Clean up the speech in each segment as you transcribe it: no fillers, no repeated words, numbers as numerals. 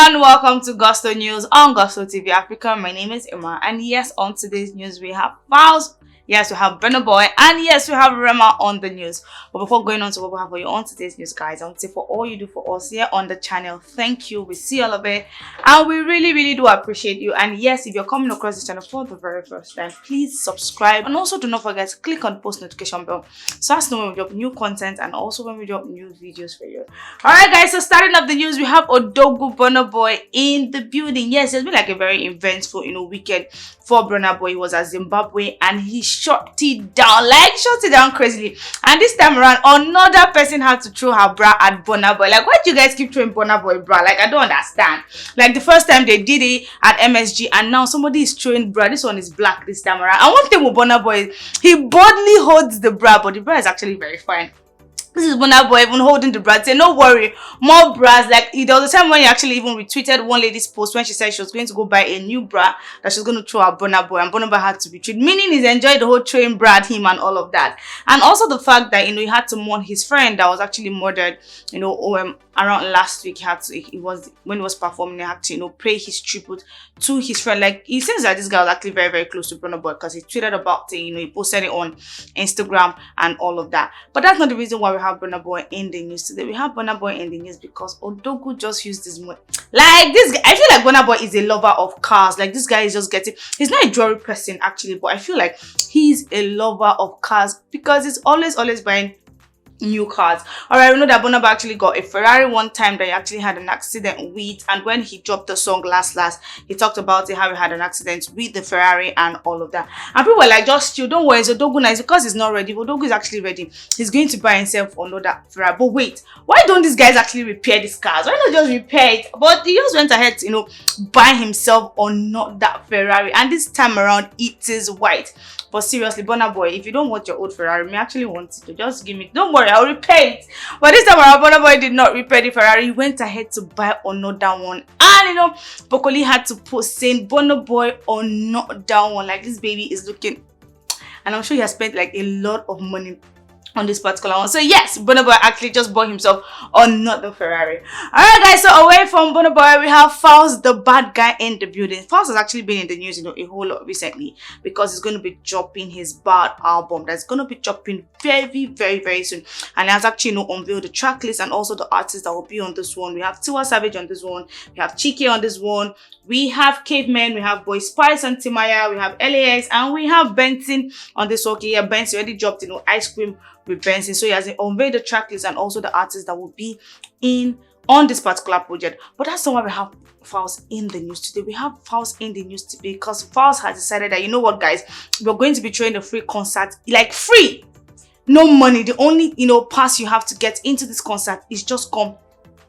everyone, welcome to Gusto News on Gusto TV Africa. My name is Emma, and yes, on today's news we have Falz, yes, we have BURNA Boy, and yes, we have Rema on the news. But before going on to what we have for you on today's news, guys, I want to say for all you do for us here on the channel, thank you. We see all of it, and we really do appreciate you. And yes, if you're coming across this channel for the very first time, please subscribe, and also do not forget to click on the post notification bell so as to know when we drop new content and also when we drop new videos for you. All right, guys, so starting up the news, we have Odogu BURNA Boy in the building. Yes, it's been like a very eventful weekend for BURNA Boy. He was at Zimbabwe and he shut it down crazily. And this time around, another person had to throw her bra at BURNA Boy. Like, why do you guys keep throwing BURNA Boy bra? Like, I don't understand. Like, the first time they did it at MSG, and now somebody is throwing bra. This one is black this time around. And one thing with BURNA Boy is he boldly holds the bra, but the bra is actually very fine. This is BURNA Boy even holding the bra, say, no worry, more bras. Like, there was a time when he actually even retweeted one lady's post when she said she was going to go buy a new bra that she was going to throw at BURNA Boy, and BURNA Boy had to retweet, meaning he's enjoyed the whole throwing bra at him and all of that. And also the fact that, he had to mourn his friend that was actually murdered, around last week. When he was performing, he had to, pay his tribute to his friend. Like, it seems that this guy was actually very close to BURNA Boy because he tweeted about it, he posted it on Instagram and all of that. But that's not the reason why we have BURNA Boy in the news today. We have BURNA Boy in the news because Odogu just used this money. Like, this guy, I feel like BURNA Boy is a lover of cars. Like, this guy is just getting, he's not a jewelry person actually, but I feel like he's a lover of cars because he's always buying new cars. All right, we know that BURNA Boy actually got a Ferrari one time that he actually had an accident with, and when he dropped the song last, he talked about it, how he had an accident with the Ferrari and all of that. And people were like, just chill, don't worry, it's Odogu nice because he's not ready. Odogu is actually ready. He's going to buy himself another Ferrari. But wait, why don't these guys actually repair these cars? Why not just repair it? But he just went ahead to, buy himself another Ferrari, and this time around it is white. But seriously, BURNA Boy, if you don't want your old Ferrari, me actually want it to just give me, don't worry, I'll repair it. But this time around, BURNA Boy did not repair the Ferrari. He went ahead to buy another one. And Bokoli had to post saying, BURNA Boy another one. Like, this baby is looking, and I'm sure he has spent like a lot of money on this particular one. So yes, BURNA Boy actually just bought himself another Ferrari. Alright, guys, so away from BURNA Boy, we have Falz, the bad guy, in the building. Falz has actually been in the news a whole lot recently because he's going to be dropping his Bad album that's going to be dropping very soon, and he has actually unveiled the track list and also the artists that will be on this one. We have Tiwa Savage on this one, we have Chike on this one, we have Caveman, we have Boy Spice and Timaya, we have LAX, and we have Benson on this one. Okay, yeah, Benson already dropped Ice Cream with Benson, so he has unveiled the track list and also the artists that will be on this particular project. But that's not why we have Falz in the news today. We have Falz in the news today because Falz has decided that, you know what, guys, we're going to be throwing a free concert, like free, no money. The only pass you have to get into this concert is just come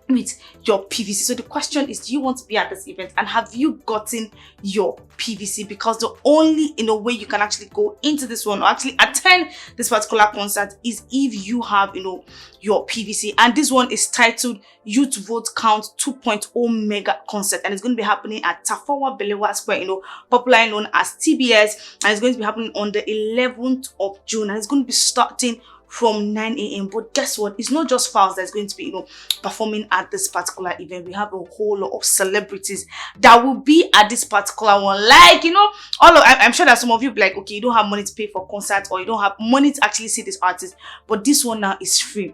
with your PVC. So the question is, do you want to be at this event, and have you gotten your PVC? Because the only way you can actually go into this one or actually attend this particular concert is if you have your PVC. And this one is titled Youth Vote Count 2.0 Mega Concert, and it's going to be happening at Tafawa Balewa Square, popularly known as TBS, and it's going to be happening on the 11th of June, and it's going to be starting from 9 a.m. But guess what? It's not just Falz that's going to be, performing at this particular event. We have a whole lot of celebrities that will be at this particular one. Like, I'm sure that some of you be like, okay, you don't have money to pay for concerts, or you don't have money to actually see this artist, but this one now is free.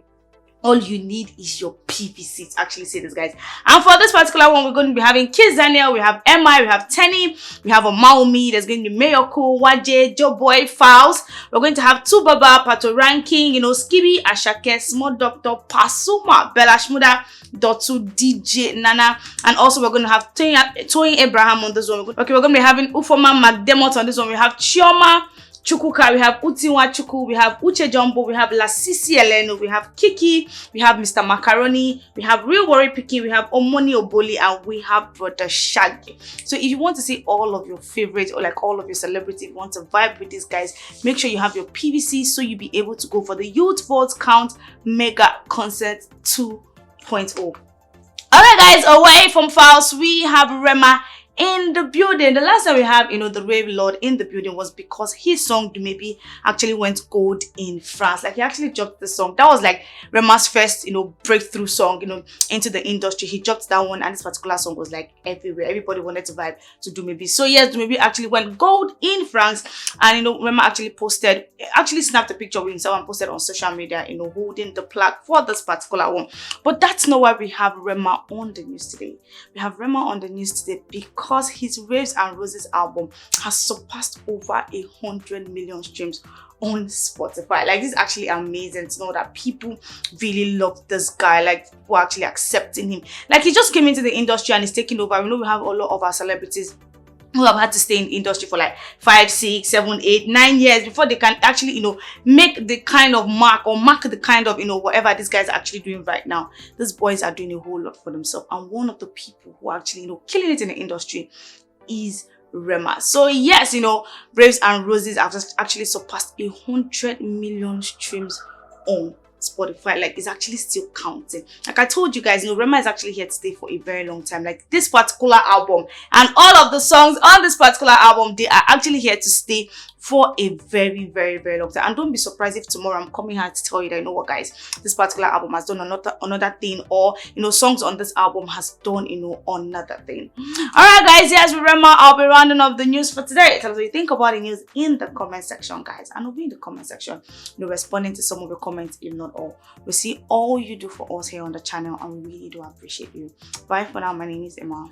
All you need is your PVC to actually see this, guys. And for this particular one, we're going to be having Kiss Daniel, we have MI, we have Tenny, we have Maumi, there's going to be Mayoko, Waje, Joe Boy, Falz. We're going to have Tubaba, Pato Ranking, Skibby, Ashake, Small Doctor, Pasuma, Bella Shmuda, Dotu, DJ, Nana, and also we're going to have Toyin Abraham on this one. Okay, we're going to be having Ufoma McDermott on this one. We have Chioma Chukuka, we have Utiwa Chuku, we have Uche Jumbo, we have Lasisi Eleno, we have Kiki, we have Mr. Macaroni, we have Real Worry Picky, we have Omoni Oboli, and we have Brother Shaggy. So if you want to see all of your favorites, or like all of your celebrities, if you want to vibe with these guys, make sure you have your PVC so you'll be able to go for the Youth Vote Count Mega Concert 2.0. Alright, guys, away from Falz, we have Rema in the building. The last time we have, the Rave Lord in the building was because his song maybe actually went gold in France. Like, he actually dropped the song. That was like Rema's first, breakthrough song, into the industry. He dropped that one, and this particular song was like everywhere. Everybody wanted to vibe to do maybe. So yes, maybe actually went gold in France, and Rema actually snapped a picture with himself and posted on social media, holding the plaque for this particular one. But that's not why we have Rema on the news today. We have Rema on the news today because his Waves and Roses album has surpassed over 100 million streams on Spotify. Like, this is actually amazing to know that people really love this guy. Like, people are actually accepting him. Like, he just came into the industry and is taking over. We have a lot of our celebrities who have had to stay in the industry for like 5, 6, 7, 8, 9 years before they can actually, make the kind of mark the kind of, whatever these guys are actually doing right now. These boys are doing a whole lot for themselves. And one of the people who are actually, killing it in the industry is Rema. So yes, Waves and Roses have just actually surpassed 100 million streams on Spotify. Like, it's actually still counting. Like I told you guys, Rema is actually here to stay for a very long time. Like, this particular album and all of the songs on this particular album, they are actually here to stay for a very, very, very long time. And don't be surprised if tomorrow I'm coming here to tell you that, what guys, this particular album has done another thing, or songs on this album has done another thing. All right guys, yes, remember, I'll be rounding up the news for today. Tell us what you think about the news in the comment section, guys, and we'll be in the comment section responding to some of the comments, if not all. We see all you do for us here on the channel, and we really do appreciate you. Bye for now. My name is Emma.